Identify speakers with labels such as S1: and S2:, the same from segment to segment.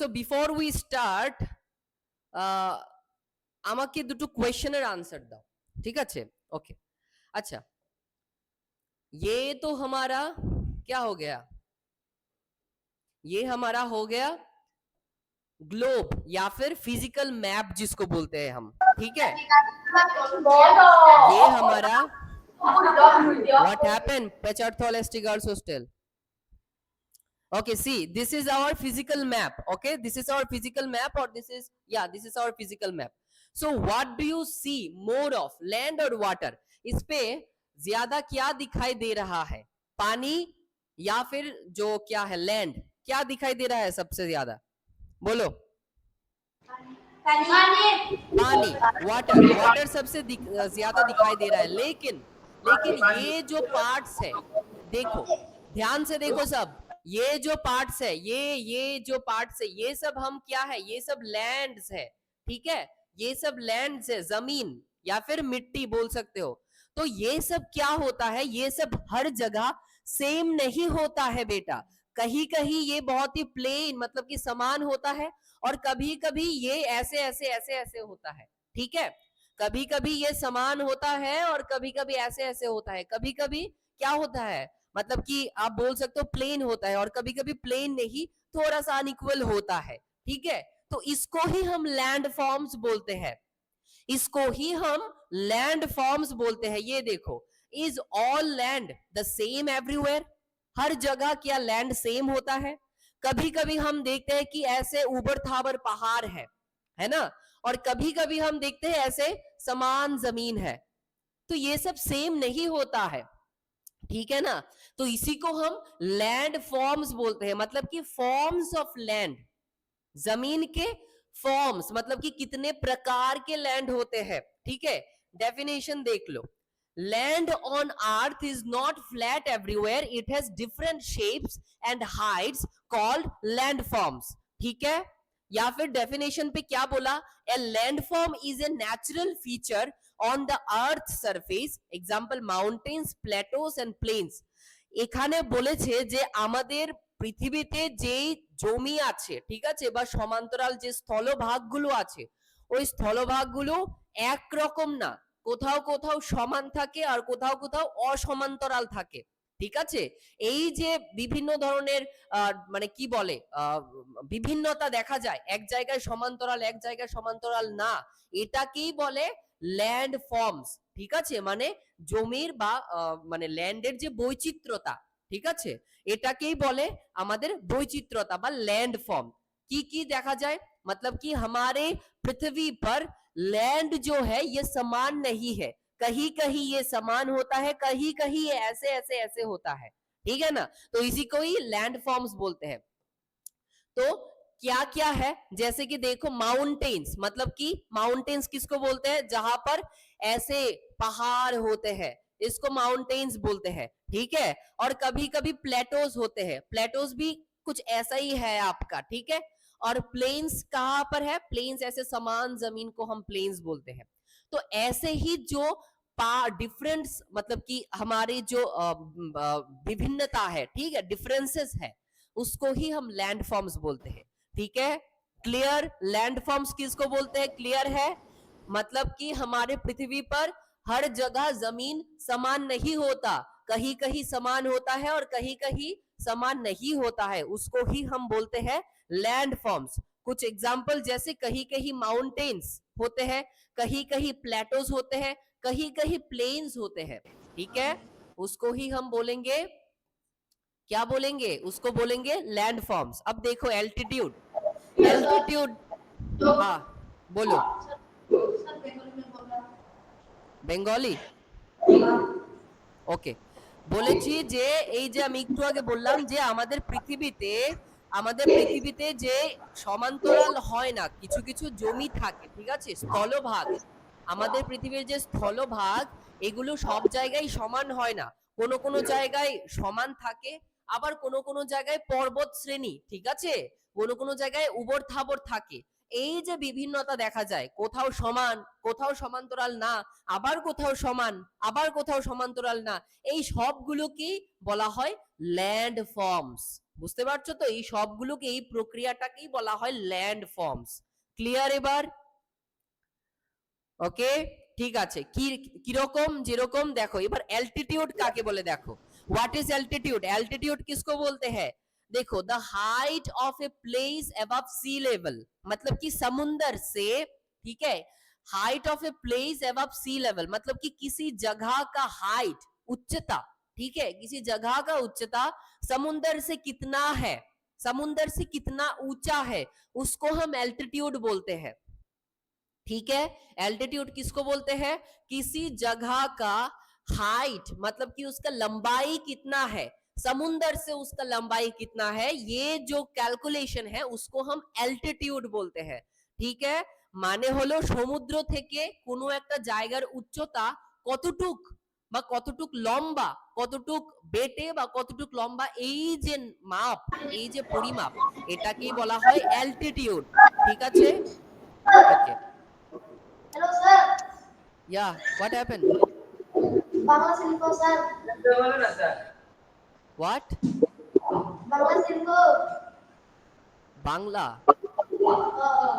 S1: So before we start, আমাকে দুটো কোয়েশ্চেনের answer দাও, ঠিক আছে? ওকে, अच्छा, ये तो हमारा क्या हो गया? ये हमारा हो गया ग्लोब या फिर फिजिकल मैप जिसको बोलते हैं हम, ठीक है? ये हमारा what happened Pechartholesty Girls Hostel. Okay, see, this is our physical map. Okay, this is our physical map, or this is, yeah, this is our physical map. So what do you see more of, land or water? इस पे ज्यादा क्या दिखाई दे रहा है, पानी या फिर जो क्या है लैंड? क्या दिखाई दे रहा है सबसे ज्यादा? बोलो। पानी, वाटर, वाटर सबसे ज्यादा दिखाई दे रहा है। लेकिन ये जो पार्ट्स है, देखो ध्यान से देखो सब, ये जो पार्ट्स है, ये जो पार्ट्स है, ये सब हम क्या है, ये सब लैंड्स है, ठीक है? ये सब लैंड्स है, जमीन या फिर मिट्टी बोल सकते हो। तो ये सब क्या होता है, ये सब हर जगह सेम नहीं होता है बेटा। कहीं कहीं ये बहुत ही प्लेन मतलब कि समान होता है, और कभी कभी ये ऐसे ऐसे ऐसे ऐसे होता है, ठीक है? कभी कभी ये समान होता है और कभी कभी ऐसे ऐसे होता है। कभी कभी क्या होता है, मतलब कि आप बोल सकते हो प्लेन होता है, और कभी कभी प्लेन नहीं, थोड़ा सा अनइक्वल होता है, ठीक है? तो इसको ही हम लैंड फॉर्म्स बोलते हैं, इसको ही हम लैंड फॉर्म्स बोलते हैं। ये देखो, is all land the same everywhere? हर जगह क्या लैंड सेम होता है? कभी कभी हम देखते हैं कि ऐसे उबड़ खाबड़ पहाड़ है ना, और कभी कभी हम देखते हैं ऐसे समान जमीन है। तो ये सब सेम नहीं होता है, ठीक है ना? तो इसी को हम लैंड फॉर्म्स बोलते हैं, मतलब कि फॉर्म्स ऑफ लैंड, जमीन के फॉर्म्स, मतलब कि कितने प्रकार के लैंड होते हैं, ठीक है? डेफिनेशन देख लो, land on earth is not flat everywhere, it has different shapes and heights called land forms, ठीक है? या फिर डेफिनेशन पे क्या बोला, a landform is a natural feature on the earth surface, example mountains, plateaus and plains. এখানে বলেছে যে আমাদের পৃথিবীতে যেই জমি আছে, ঠিক আছে, বা সমান্তরাল যে স্থলভাগগুলো আছে, ওই স্থলভাগগুলো একরকম না, কোথাও কোথাও সমান থাকে আর কোথাও কোথাও অসমান্তরাল থাকে, ঠিক আছে? এই যে বিভিন্ন ধরনের মানে কি বলে বিভিন্নতা দেখা যায়, এক জায়গায় সমান্তরাল এক জায়গায় সমান্তরাল না, এটাকেই বলে ল্যান্ড ফর্মস, ঠিক আছে? মানে জমির বা মানে ল্যান্ডের যে বৈচিত্র্যতা, ঠিক আছে, এটাকেই বলে আমাদের বৈচিত্র্যতা বা लैंड फॉर्म। की देखा जाए, मतलब कि हमारे पृथ्वी पर लैंड जो है ये समान नहीं है, कहीं कहीं ये समान होता है, कहीं कहीं ये ऐसे ऐसे ऐसे होता है, ठीक है ना? तो इसी को ही लैंड फॉर्म्स बोलते हैं। तो क्या क्या है, जैसे कि देखो माउंटेन्स, मतलब कि माउंटेन्स किसको बोलते हैं, जहां पर ऐसे पहाड़ होते हैं, इसको माउंटेन्स बोलते हैं, ठीक है? और कभी कभी प्लेटोज होते हैं, प्लेटोज भी कुछ ऐसा ही है आपका, ठीक है? और प्लेन्स कहां पर है, प्लेन्स ऐसे समान जमीन को हम प्लेन्स बोलते हैं। तो ऐसे ही जो डिफरेंस, मतलब कि हमारी जो विभिन्नता है, ठीक है, डिफरेंसेस है, उसको ही हम लैंड फॉर्म्स बोलते हैं, ठीक है? क्लियर? लैंड फॉर्म्स किसको बोलते हैं, क्लियर है? मतलब कि हमारे पृथ्वी पर हर जगह जमीन समान नहीं होता, कहीं कहीं समान होता है और कहीं कहीं समान नहीं होता है, उसको ही हम बोलते हैं लैंड फॉर्म्स। कुछ एग्जाम्पल, जैसे कहीं कहीं माउंटेन्स होते हैं, कहीं कहीं प्लेटोज होते हैं, कहीं कहीं प्लेन्स होते हैं, ठीक है? उसको ही हम बोलेंगे, क्या बोलेंगे, उसको बोलेंगे लैंड फॉर्म्स। अब देखो एल्टीट्यूड, एल्टीट्यूड, हाँ बोलो। বেঙ্গলি, ওকে। বলেছি যে এই যে আমি একটু আগে বললাম যে আমাদের পৃথিবীতে যে সমান্তরাল হয় না, কিছু কিছু জমি থাকে, ঠিক আছে, স্থলভাগ, আমাদের পৃথিবীর যে স্থলভাগ, এগুলো সব জায়গায় সমান হয় না, কোনো কোনো জায়গায় সমান থাকে, আবার কোনো কোনো জায়গায় পর্বত শ্রেণী, ঠিক আছে, কোনো কোনো জায়গায় উবড় খাবড় থাকে। এই যে বিভিন্নতা দেখা যায়, কোথাও সমান কোথাও সমান্তরাল না, আবার কোথাও সমান আবার কোথাও সমান্তরাল না, এই সবগুলোকে বলা হয় ল্যান্ড ফর্মস, বুঝতে পারছো তো? এই সবগুলোকে, এই প্রক্রিয়াটাকেই বলা হয় ল্যান্ড ফর্মস। ক্লিয়ার এবার? ওকে, ঠিক আছে। কি কিরকম? যেরকম দেখো এবার অ্যালটিটিউড কাকে বলে দেখো। What is altitude? एल्टीट्यूड किसको बोलते हैं? देखो, the height of a place above sea level, मतलब कि समुंदर से, ठीक है, height of a place above sea level मतलब कि किसी जगह का हाइट, उच्चता, ठीक है, किसी जगह का उच्चता समुंदर से कितना है, समुंदर से कितना ऊंचा है, उसको हम एल्टीट्यूड बोलते हैं। ठीक है, एल्टीट्यूड किसको बोलते हैं? किसी जगह का हाइट मतलब कि उसका लंबाई कितना है, समुंदर से उसका लंबाई कितना है, ये जो कैलकुलेशन है उसको हम एल्टीट्यूड बोलते हैं। ठीक है, মানে হলো সমুদ্র থেকে কোনো একটা জায়গার উচ্চতা কতটুক বা কতটুক লম্বা, কতটুক বেটে বা কতটুক লম্বা, এই যে মাপ, এই যে পরিমাপ, এটাকেই বলা হয় অ্যালটিটিউড। ঠিক আছে, ওকে।
S2: Hello, sir.
S1: Yeah, what happened?
S2: Bangla Silko, sir.
S1: What?
S2: Bangla Silko.
S1: Bangla?
S2: Uh,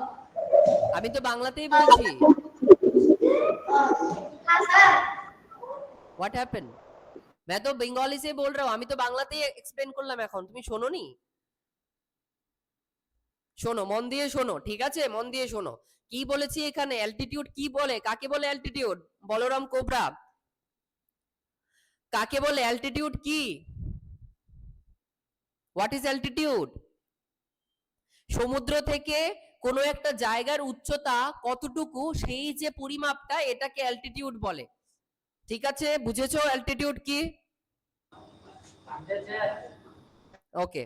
S1: আমি তো বাংলাতেই বলছি।
S2: हाँ सर।
S1: What happened? मैं तो बंगाली से बोल रहा हूँ, আমি তো বাংলাতেই এক্সপ্লেন করলাম, এখন তুমি শোনোনি? শোনো, মন দিয়ে শোনো, ঠিক আছে, মন দিয়ে শোনো। কি বলেছি এখানে? অ্যালটিটিউড কি বলে, কাকে বলে অ্যালটিটিউড? বলরাম কোবরা, কাকে বলে অ্যালটিটিউড কি? What is altitude? সমুদ্র থেকে কোনো একটা জায়গার উচ্চতা কতটুকু, সেই যে পরিমাপটা, এটাকে অ্যালটিটিউড বলে। ঠিক আছে, বুঝেছো অ্যালটিটিউড কি? ओके,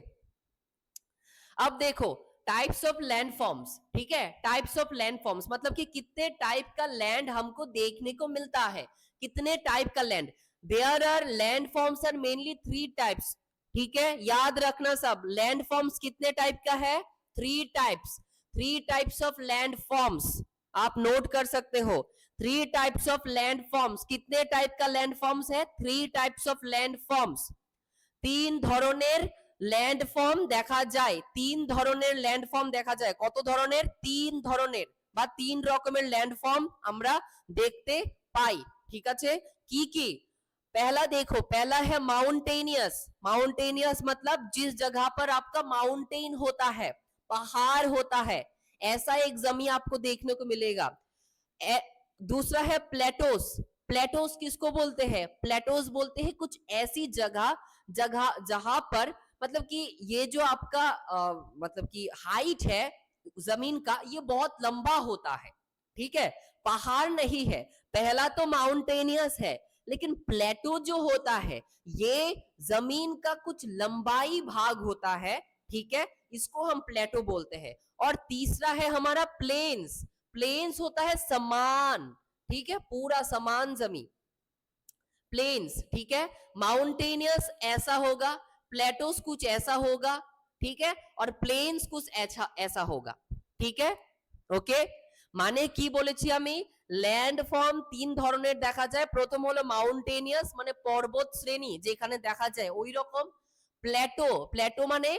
S1: अब देखो टाइप्स ऑफ लैंडफॉर्म्स। ठीक है, टाइप्स ऑफ लैंडफॉर्म्स मतलब कि कितने टाइप का लैंड हमको देखने को मिलता है, कितने टाइप का land. There are landforms are mainly 3 types. ठीक है, याद रखना सब, लैंडफॉर्म्स कितने टाइप का है? 3 टाइप्स। 3 टाइप्स ऑफ लैंडफॉर्म्स आप नोट कर सकते हो। 3 टाइप्स ऑफ लैंडफॉर्म्स। कितने टाइप का लैंडफॉर्म्स है? 3 टाइप्स ऑफ लैंडफॉर्म्स। 3 ধরনের ল্যান্ডফর্ম দেখা যায়, 3 ধরনের ল্যান্ডফর্ম দেখা যায়। কত ধরনের? 3 ধরনের বা 3 রকমের ল্যান্ডফর্ম আমরা দেখতে পাই। ঠিক আছে, কি কি? पहला देखो, पहला है माउंटेनियस। माउंटेनियस मतलब जिस जगह पर आपका माउंटेन होता है, पहाड़ होता है, ऐसा एक जमीन आपको देखने को मिलेगा। दूसरा है प्लेटोस। प्लेटोस किसको बोलते हैं? प्लेटोस बोलते हैं कुछ ऐसी जगह, जगह जहां पर मतलब कि ये जो आपका मतलब कि हाइट है जमीन का, ये बहुत लंबा होता है। ठीक है, पहाड़ नहीं है। पहला तो माउंटेनियस है, लेकिन प्लेटो जो होता है ये जमीन का कुछ लंबाई भाग होता है। ठीक है, इसको हम प्लेटो बोलते हैं। और तीसरा है हमारा प्लेन्स। प्लेन्स होता है समान, ठीक है, पूरा समान जमीन, प्लेन्स। ठीक है, माउंटेनियस ऐसा होगा, प्लेटोस कुछ ऐसा होगा, ठीक है, और प्लेन्स कुछ ऐसा होगा। ठीक है, ওকে, মানে কি বলেছি আমি? ল্যান্ডফর্ম 3 ধরনের দেখা যায়। প্রথম হলো মাউন্টেনিয়াস, মানে পর্বত শ্রেণী যেখানে দেখা যায় ওই রকম। প্ল্যাটো, প্ল্যাটো মানে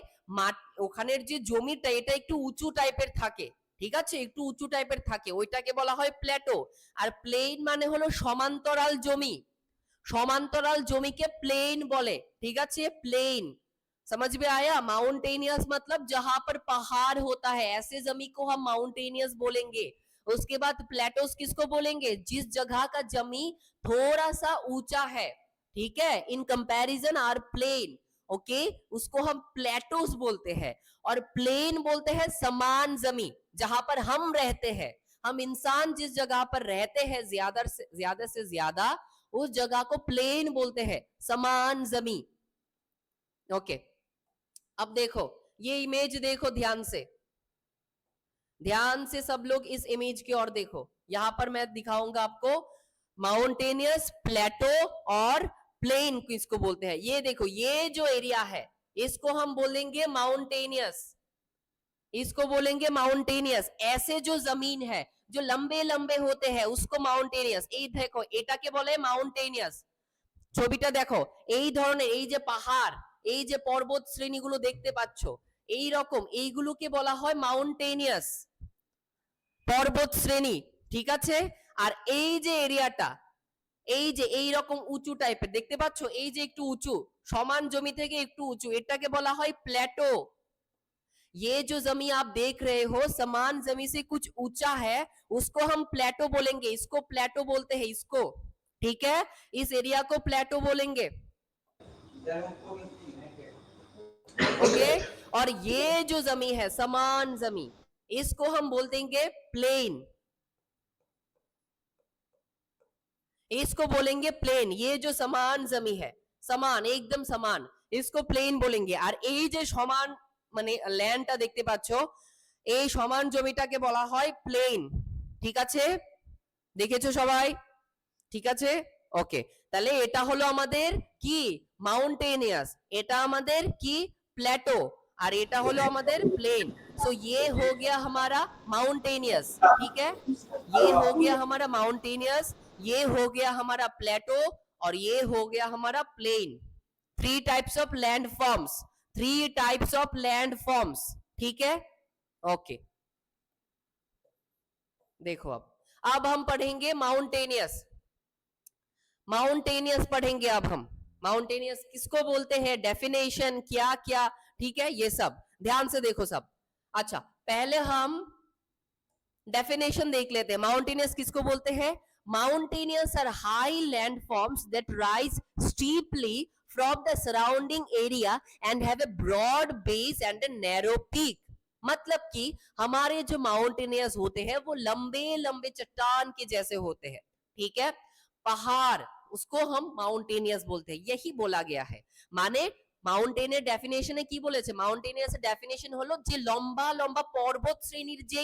S1: ওখানের যে জমিটা এটা একটু উঁচু টাইপের থাকে, ঠিক আছে, একটু উঁচু টাইপের থাকে, ওইটাকে বলা হয় প্ল্যাটো। আর প্লেন মানে হলো সমান্তরাল জমি, সমান্তরাল জমিকে প্লেন বলে। ঠিক আছে, প্লেন, समझ में आया? माउंटेनियस मतलब जहां पर पहाड़ होता है, ऐसे जमीन को हम माउंटेनियस बोलेंगे। उसके बाद प्लेटोस किसको बोलेंगे? जिस जगह का जमीन थोड़ा सा ऊंचा है, ठीक है, in comparison are plain, okay, उसको हम प्लेटोस बोलते हैं। और प्लेन बोलते हैं समान जमीन जहां पर हम रहते हैं, हम इंसान जिस जगह पर रहते हैं ज्यादा से ज्यादा, उस जगह को प्लेन बोलते हैं, समान जमीन। ओके, अब देखो ये इमेज देखो ध्यान से, ध्यान से सब लोग इस इमेज की ओर देखो। यहां पर मैं दिखाऊंगा आपको माउंटेनियस, प्लेटो और प्लेन किसको बोलते हैं। ये देखो, ये जो एरिया है इसको हम बोलेंगे माउंटेनियस, इसको बोलेंगे माउंटेनियस। ऐसे जो जमीन है जो लंबे लंबे होते हैं उसको माउंटेनियस। এই দেখো এটাকে বলে মাউন্টেনিয়াস। ছবিটা দেখো, এই ধরনের এই যে পাহাড়, এই যে পর্বত শ্রেণীগুলো দেখতে পাচ্ছ এই রকম, এইগুলোকে বলা হয় মাউন্টেনিয়াস পর্বত শ্রেণী, ঠিক আছে। আর এই যে এরিয়াটা, এই যে এই রকম উঁচু টাইপের দেখতে পাচ্ছ, এই যে একটু উঁচু, সমান জমি থেকে একটু উঁচু, এটাকে বলা হয় প্ল্যাটো। ये जो जमी आप देख रहे हो समान जमी से कुछ ऊंचा है, उसको हम प्लेटो बोलेंगे, इसको प्लेटो बोलते हैं इसको, ठीक है। इस एरिया को प्लेटो बोलेंगे, ओके। और ये जो जमी है समान जमी, इसको हम बोल देंगे प्लेन, इसको बोलेंगे प्लेन। ये जो समान जमी है, समान एकदम समान, इसको प्लेन बोलेंगे। और এই যে সমান মানে ল্যান্ডটা দেখতে পাচ্ছো, এই সমান জমিটাকে বলা হয় প্লেন, ঠিক আছে। দেখেছো সবাই, ঠিক আছে, ওকে। তাহলে এটা হলো আমাদের কি মাউন্টেনিয়াস, এটা আমাদের কি প্ল্যাটো, আর এটা হলো আমাদের প্লেन। सो ये हो गया हमारा माउंटेनियस, ठीक है, ये हो गया हमारा माउंटेनियस, ये हो गया हमारा प्लेटो, और ये हो गया हमारा plain. 3 types of land forms, 3 types of land forms, ठीक है, ओके। देखो अब हम पढ़ेंगे माउंटेनियस, माउंटेनियस पढ़ेंगे अब हम। माउंटेनियस किसको बोलते हैं, डेफिनेशन क्या क्या, ठीक है, ये सब ध्यान से देखो सब। अच्छा पहले हम डेफिनेशन देख लेते हैं। माउंटेनियस किसको बोलते हैं, mountainous are high land forms that rise steeply from the surrounding area and have a broad base and a narrow peak। मतलब कि हमारे जो माउंटेनियस होते हैं वो लंबे लंबे चट्टान के जैसे होते हैं, ठीक है, पहाड़, उसको हम माउंटेनियस बोलते हैं, यही बोला गया है। माने মাউন্টেনের ডেফিনেশনে কি বলেছে, মাউন্টেনিয়াস ডেফিনেশন হলো যে লম্বা লম্বা পর্বত শ্রেণীর যে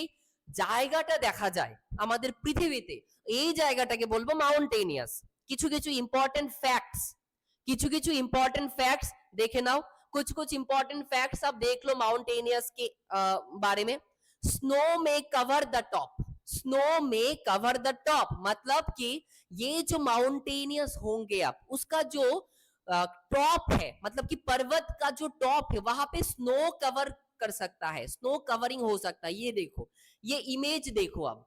S1: জায়গাটা দেখা যায় আমাদের পৃথিবীতে, এই জায়গাটাকে বলবো মাউন্টেনিয়াস। কিছু কিছু ইম্পর্টেন্ট ফ্যাক্টস, কিছু কিছু ইম্পর্টেন্ট ফ্যাক্টস দেখে নাও, कुछ कुछ इंपॉर्टेंट फैक्ट्स आप देख लो माउंटेनियस के बारे में। स्नो में कवर द टॉप, स्नो में कवर द टॉप मतलब कि ये जो माउंटेनियस होंगे आप, उसका जो टॉप है, मतलब कि पर्वत का जो टॉप है वहां पे स्नो कवर कर सकता है, स्नो कवरिंग हो सकता है। ये देखो, ये इमेज देखो, अब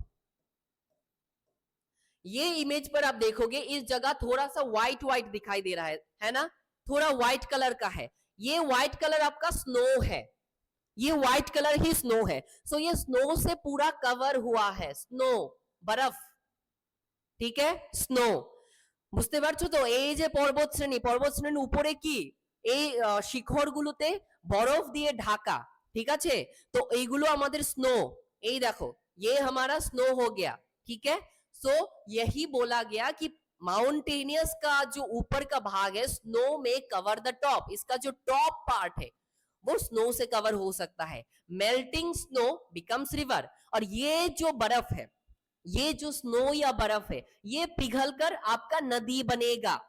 S1: ये इमेज पर आप देखोगे इस जगह थोड़ा सा व्हाइट व्हाइट दिखाई दे रहा है ना, थोड़ा व्हाइट कलर का है, ये व्हाइट कलर आपका स्नो है, ये व्हाइट कलर ही स्नो है। सो ये स्नो से पूरा कवर हुआ है, स्नो बर्फ, ठीक है, स्नो। বুঝতে পারছো তো, এই যে পর্বত শ্রেণী, পর্বত শ্রেণীর উপরে কি এই শিখরগুলোতে বরফ দিয়ে ঢাকা, ঠিক আছে। তো এইগুলো আমাদের স্নো, এই দেখো ये हमारा स्नो हो गया, ठीक है। सो यही बोला गया कि माउंटेनियस का जो ऊपर का भाग है, स्नो में कवर द टॉप, इसका जो टॉप पार्ट है वो स्नो से कवर हो सकता है। मेल्टिंग स्नो बिकम्स रिवर, और ये जो बर्फ है, ये जो स्नो या बर्फ है, ये पिघलकर आपका नदी बनेगा।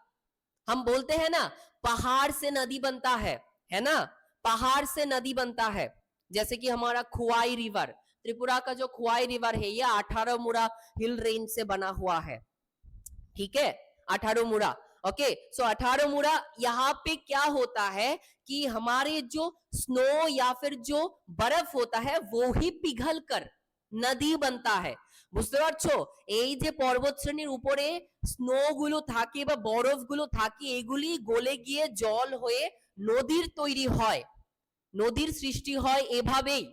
S1: हम बोलते हैं ना पहाड़ से नदी बनता है ना, पहाड़ से नदी बनता है। जैसे कि हमारा खुआई रिवर, त्रिपुरा का जो खुआई रिवर है ये 18 मुड़ा हिल रेंज से बना हुआ है, ठीक है, 18 मुड़ा, ओके। सो 18 मुड़ा यहाँ पे क्या होता है कि हमारे जो स्नो या फिर जो बर्फ होता है वो ही पिघल कर नदी बनता है। বুঝতে পারছো, এই যে পর্বত শ্রেণীর উপরে স্নো গুলো থাকে বা বরফ গুলো থাকে, এগুলি গলে গিয়ে জল হয়ে নদীর তৈরি হয়, নদীর সৃষ্টি হয় এভাবেই,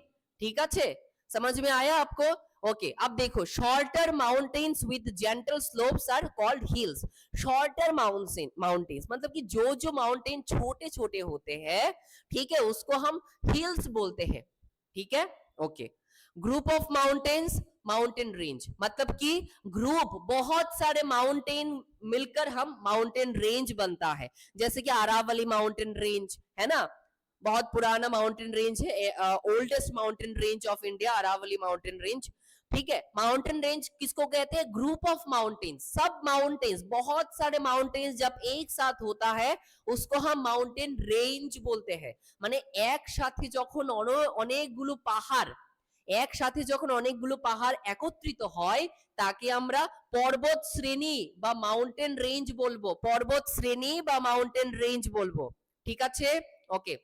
S1: ঠিক আছে। समझ में आया आपको, ओके। अब देखो shorter mountains with gentle slopes are called hills. Shorter mountains मतलब कि जो माउंटेन छोटे छोटे होते हैं, ठीक है, उसको हम हिल्स बोलते हैं, ठीक है, okay. Group of mountains, mountain range मतलब कि ग्रुप, बहुत सारे माउंटेन मिलकर हम माउंटेन रेंज बनता है। जैसे कि अरावली माउंटेन रेंज है ना, बहुत पुराना माउंटेन रेंज है, oldest mountain range of India, Aravalli mountain range, ठीक है। माउंटेन रेंज किसको कहते हैं, ग्रुप ऑफ माउंटेन्स, सब माउंटेन्स, बहुत सारे माउंटेन्स जब एक साथ होता है उसको हम माउंटेन रेंज बोलते हैं। মানে একসাথে যখন অনেকগুলো পাহাড়, একসাথে যখন অনেকগুলো পাহাড় একত্রিত হয় তাকে আমরা পর্বত শ্রেণী বা মাউন্টেন রেঞ্জ বলবো, পর্বত শ্রেণী বা মাউন্টেন রেঞ্জ বলবো, ঠিক আছে, ওকে,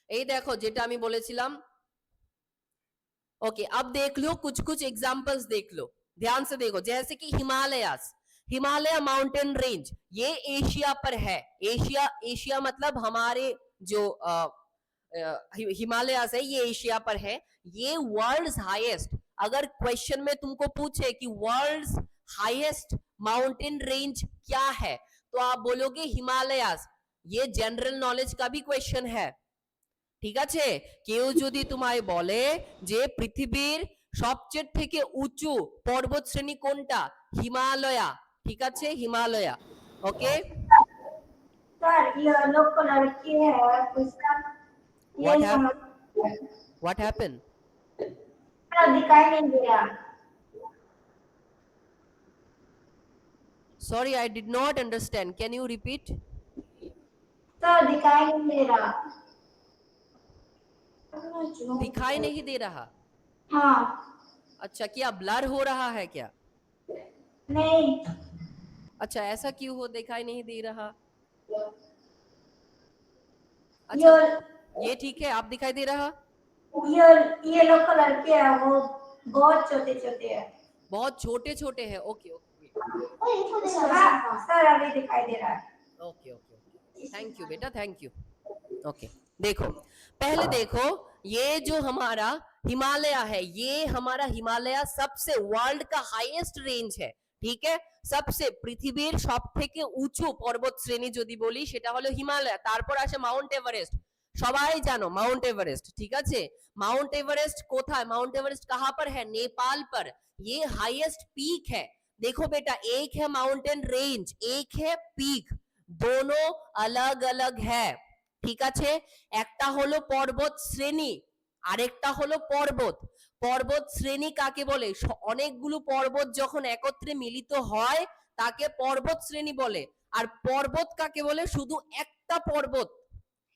S1: এই দেখো যেটা আমি বলেছিলাম। ओके अब देख लो कुछ कुछ एग्जांपल्स देख लो, ध्यान से देखो। जैसे कि हिमालयास, हिमालय माउंटेन रेंज, ये एशिया पर है। एशिया, एशिया मतलब हमारे जो हिमालयास है ये एशिया पर है। ये वर्ल्ड्स हाईएस्ट, अगर क्वेश्चन में तुमको पूछे कि वर्ल्ड्स हाईएस्ट माउंटेन रेंज क्या है तो आप बोलोगे हिमालयास। ये जनरल नॉलेज का भी क्वेश्चन है, ঠিক আছে। কেউ যদি তোমায় বলে যে পৃথিবীর সবচেয়ে থেকে উঁচু পর্বত শ্রেণী কোনটা, হিমালয়া, ঠিক আছে, হিমালয়া। ওকে,
S2: सर येलो कलर की है उसका ये समझ
S1: व्हाट हैपन?
S2: दिखाई नहीं दे रहा।
S1: Sorry I did not understand, can you repeat?
S2: Sir दिखाई नहीं दे रहा।
S1: दिखाई नहीं दे रहा?
S2: हाँ।
S1: अच्छा, क्या ब्लर हो रहा है क्या?
S2: नहीं।
S1: अच्छा, ऐसा क्यों हो, दिखाई नहीं दे रहा? अच्छा, ये ठीक है, आप दिखाई दे रहा?
S2: येलो कलर के है वो, बहुत छोटे छोटे है।
S1: बहुत छोटे छोटे हैं, ओके ओके
S2: सर अभी दिखाई दे रहा है।
S1: Okay okay okay, thank you बेटा, थैंक यू। ओके, देखो पहले देखो, ये जो हमारा हिमालय है, ये हमारा हिमालय सबसे वर्ल्ड का हाईएस्ट रेंज है, ठीक है। सबसे পৃথিবীর সবথেকে উঁচু পর্বত শ্রেণী যদি বলি সেটা হলো হিমালয়, তারপর আসে মাউন্ট এভারেস্ট। সবাই জানো মাউন্ট एवरेस्ट, ठीक है। माउंट एवरेस्ट कोথায়, माउंट एवरेस्ट कहां पर है, नेपाल पर। ये हाईएस्ट पीक है। देखो बेटा, एक है माउंटेन रेंज, एक है पीक, दोनों अलग अलग है, ঠিক আছে। একটা হলো পর্বত শ্রেণী, আরেকটা হলো পর্বত। পর্বত শ্রেণী কাকে বলে, অনেকগুলো পর্বত যখন একত্রে মিলিত হয় তাকে পর্বত শ্রেণী বলে। আর পর্বত কাকে বলে, শুধু একটা পর্বত,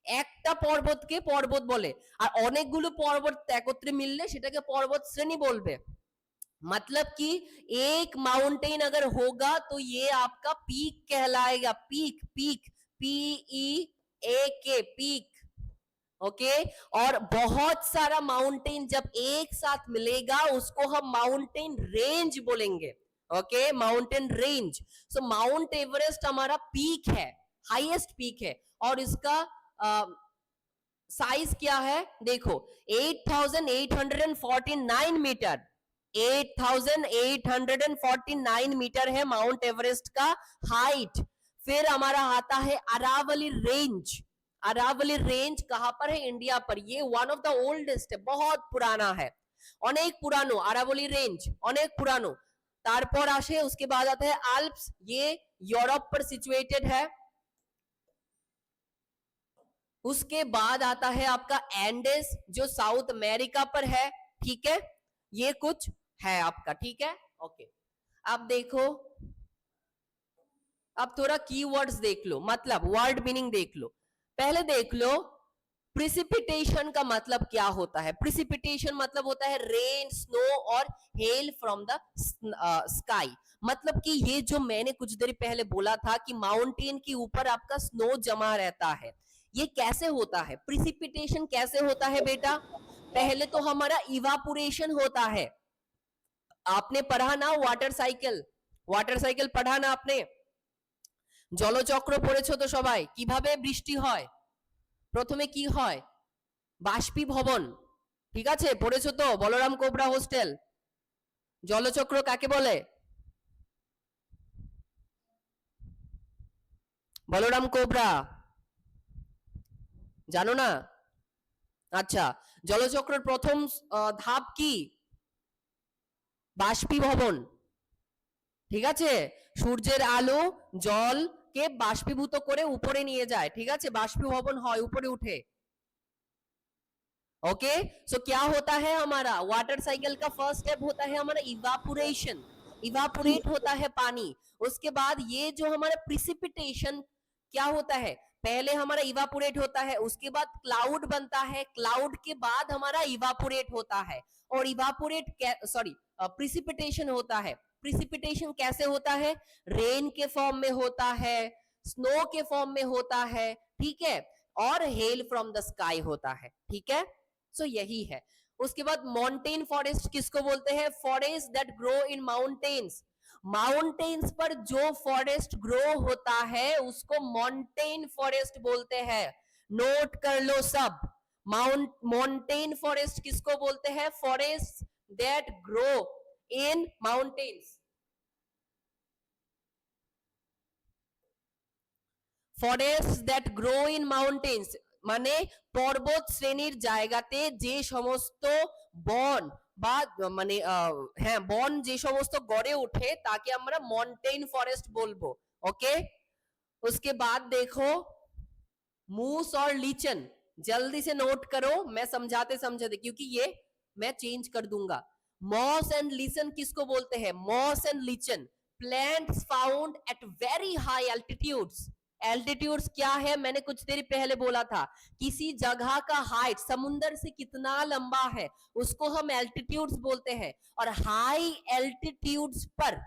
S1: একটা পর্বতকে পর্বত বলে। আর অনেকগুলো পর্বত একত্রে মিললে সেটাকে পর্বত শ্রেণী বলবে। मतलब कि एक माउंटेन अगर होगा तो ये आपका पीक कहलाएगा, peak, peak, PEAK, peak, okay. और बहुत सारा माउंटेन जब एक साथ मिलेगा उसको हम माउंटेन रेंज बोलेंगे, ओके, माउंटेन रेंज। सो माउंट एवरेस्ट हमारा पीक है, हाईएस्ट पीक है, और इसका साइज क्या है, देखो 8849 मीटर, 8849 मीटर है माउंट एवरेस्ट का हाइट। फिर हमारा आता है अरावली रेंज। अरावली रेंज कहां पर है, इंडिया पर। ये वन ऑफ द ओल्डेस्ट है, बहुत पुराना है, अनेक पुरानो अरावली रेंज, अनेक पुरानो। तारपर आसे, उसके बाद आता है आल्प्स, ये यूरोप पर सिचुएटेड है। उसके बाद आता है आपका एंडेस, जो साउथ अमेरिका पर है, ठीक है। ये कुछ है आपका, ठीक है, ओके। अब देखो, अब थोड़ा कीवर्ड्स देख लो, मतलब वर्ड मीनिंग देख लो। पहले देख लो प्रिसिपिटेशन का मतलब क्या होता है। प्रिसिपिटेशन मतलब होता है रेन, स्नो और हेल फ्रॉम द स्काई। मतलब कि ये जो मैंने कुछ देर पहले बोला था कि माउंटेन के ऊपर आपका स्नो जमा रहता है, ये कैसे होता है, प्रिसिपिटेशन कैसे होता है बेटा। पहले तो हमारा इवापोरेशन होता है। आपने पढ़ा ना वाटर साइकिल, वाटर साइकिल पढ़ा ना आपने, জলচক্র পড়েছো তো সবাই, কিভাবে বৃষ্টি হয়, প্রথমে কি হয়, বাষ্পীভবন, ঠিক আছে, পড়েছো তো, বলরাম কোবরা হোস্টেল। জলচক্র কাকে বলে, বলরাম কোবরা, জানো না? আচ্ছা, জলচক্রের প্রথম ধাপ কি, বাষ্পীভবন, ঠিক আছে। সূর্যের আলো জলকে বাষ্পীভূত করে উপরে নিয়ে যায়, ঠিক আছে, বাষ্পীভবন হয়, উপরে उठे। ओके, सो क्या होता है हमारा वाटर साइकिल का फर्स्ट स्टेप होता है हमारा इवापोरेशन, इवापोरेट होता है पानी। उसके बाद ये जो हमारा प्रिसिपिटेशन क्या होता है, पहले हमारा इवापोरेट होता है, उसके बाद क्लाउड बनता है, क्लाउड के बाद हमारा इवापोरेट होता है, और इवापोरेट सॉरी प्रिसिपिटेशन होता है। प्रिसिपिटेशन कैसे होता है, रेन के फॉर्म में होता है, स्नो के फॉर्म में होता है, ठीक है। और हेल फ्रॉम द स्काई होता है, ठीक है। सो यही है। उसके बाद माउंटेन फॉरेस्ट किसको बोलते हैं? Forest that grow in mountains. Mountains पर जो फॉरेस्ट ग्रो होता है उसको माउंटेन फॉरेस्ट बोलते हैं। नोट कर लो सब। माउंटेन फॉरेस्ट किसको बोलते हैं? Forest that grow in mountains. Forest that grow in mountains মানে পর্বত শ্রেণীর জায়গাতে যে সমস্ত বন বা মানে হ্যাঁ বন যে সমস্ত গড়ে ওঠে তাকে আমরা মন্টেন ফরেস্ট বলবো। ओके। उसके बाद देखो मूस और लीचन, जल्दी से नोट करो, मैं समझाते समझाते क्योंकि ये मैं चेंज कर दूंगा। मॉस एंड लीचन किसको बोलते हैं? Moss and lichen plants found at very high altitudes. Altitudes क्या है? मैंने कुछ देर पहले बोला था, किसी जगह का हाइट समुंदर से कितना लंबा है उसको हम एल्टीट्यूड्स बोलते हैं। और हाई एल्टीट्यूड्स पर,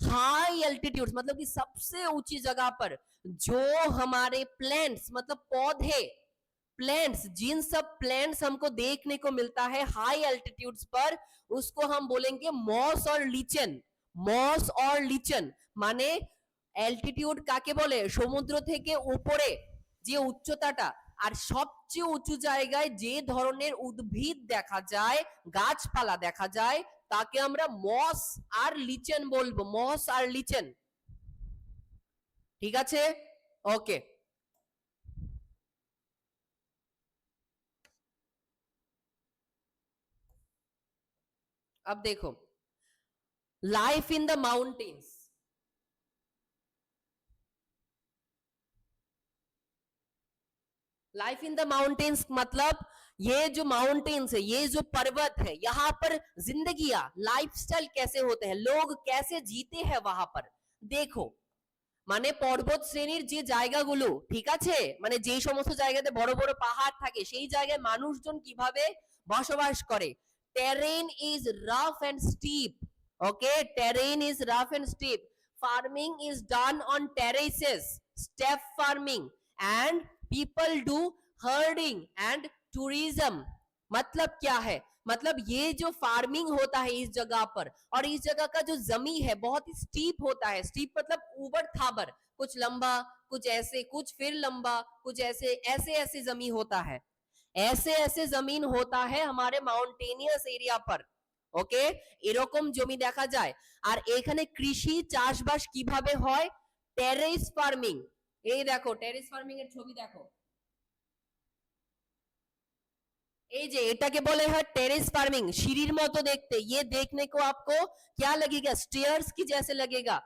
S1: हाई एल्टीट्यूड्स मतलब कि सबसे ऊंची जगह पर जो हमारे प्लांट्स मतलब पौधे, प्लांट्स, जिन सब प्लांट्स हमको देखने को मिलता है हाई एल्टीट्यूड्स पर उसको हम बोलेंगे मॉस और लीचन। मॉस और लीचन माने অ্যালটিটিউড কাকে বলে? সমুদ্র থেকে উপরে যে উচ্চতাটা আর সবচেয়ে উঁচু জায়গায় যে ধরনের উদ্ভিদ দেখা যায়, গাছপালা দেখা যায় তাকে আমরা মস আর লিচেন বলবো। মস আর লিচেন, ঠিক আছে? ওকে। अब देखो life in the mountains. Life in the mountains मतलब ये जो माउंटेन्स है, ये जो पर्वत है, यहाँ पर जिंदगियां, लाइफस्टाइल कैसे होते हैं, लोग कैसे जीते हैं वहां पर। देखो মানে পর্বত শ্রেণীর যে জায়গাগুলো, ঠিক আছে, মানে যে সমস্ত জায়গাতে বড় বড় পাহাড় থাকে সেই জায়গায় মানুষজন কিভাবে বসবাস করে। Terrain is rough and steep. Okay, terrain is rough and steep. Farming is done on terraces, step farming and people do herding and tourism. मतलब क्या है? मतलब ये जो फार्मिंग होता है इस जगह पर, और इस जगह का जो जमीन है बहुत ही स्टीप होता है। स्टीप मतलब ऊबड़ खाबड़, कुछ लंबा कुछ ऐसे, कुछ फिर लंबा कुछ ऐसे, ऐसे ऐसे जमीन होता है। ऐसे ऐसे जमीन होता है हमारे माउंटेनियस एरिया पर। ওকে, এরকম জমি দেখা যায়। আর এখানে কৃষি চাষবাস কিভাবে হয়? Terrace farming. এই দেখো টেরেস ফার্মিং এর ছবি দেখো, এই যে এটাকে বলে হয় টেरेस फार्मिंग। सीढ़ीर मतो देखते, ये देखने को आपको क्या लगेगा? स्टेयर्स की जैसे लगेगा,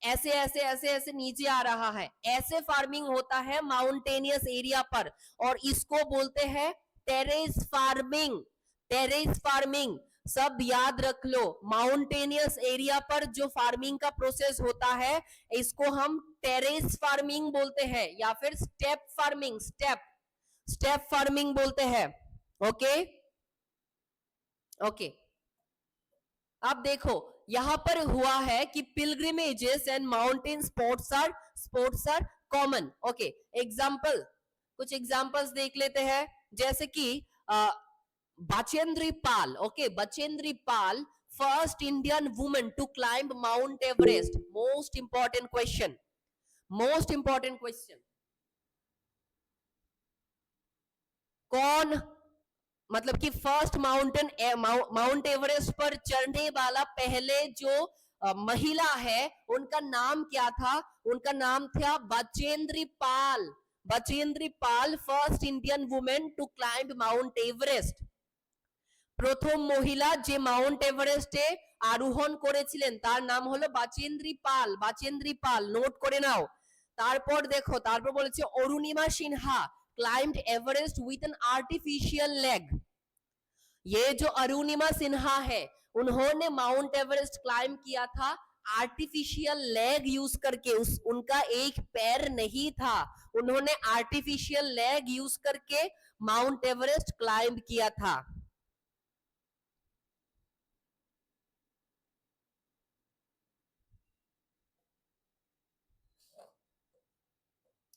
S1: ऐसे ऐसे ऐसे ऐसे नीचे आ रहा है। ऐसे फार्मिंग होता है माउंटेनियस एरिया पर और इसको बोलते हैं टेरेस फार्मिंग। टेरेस फार्मिंग सब याद रख लो। माउंटेनियस एरिया पर जो फार्मिंग का प्रोसेस होता है इसको हम टेरेस फार्मिंग बोलते हैं या फिर step farming, step step farming बोलते हैं। Okay okay. अब देखो यहां पर हुआ है कि pilgrimages and mountain sports are common. Okay, example, कुछ एग्जाम्पल्स देख लेते हैं। जैसे कि Bachendri Pal. Okay, Bachendri Pal first Indian woman to climb Mount Everest. Most important question, most important question. कौन मतलब कि फर्स्ट माउंट एवरेस्ट पर चढ़ने वाला पहले जो महिला है उनका नाम क्या था? उनका नाम था Bachendri Pal. Bachendri Pal first Indian women to climb Mount Everest. প্রথম মহিলা যে মাউন্ট এভারেস্টে আরোহণ করেছিলেন তার নাম হলো বাচেন্দ্রী পাল। বাচেন্দ্রী পাল, নোট করে নাও। তারপর দেখো, তারপর বলেছে Arunima Sinha climbed Everest with an artificial leg. ये जो अरुणिमा सिन्हा है उन्होंने माउंट एवरेस्ट क्लाइंब किया था आर्टिफिशियल लेग यूज करके। उनका एक पैर नहीं था, उन्होंने आर्टिफिशियल लेग यूज करके माउंट एवरेस्ट क्लाइंब किया था।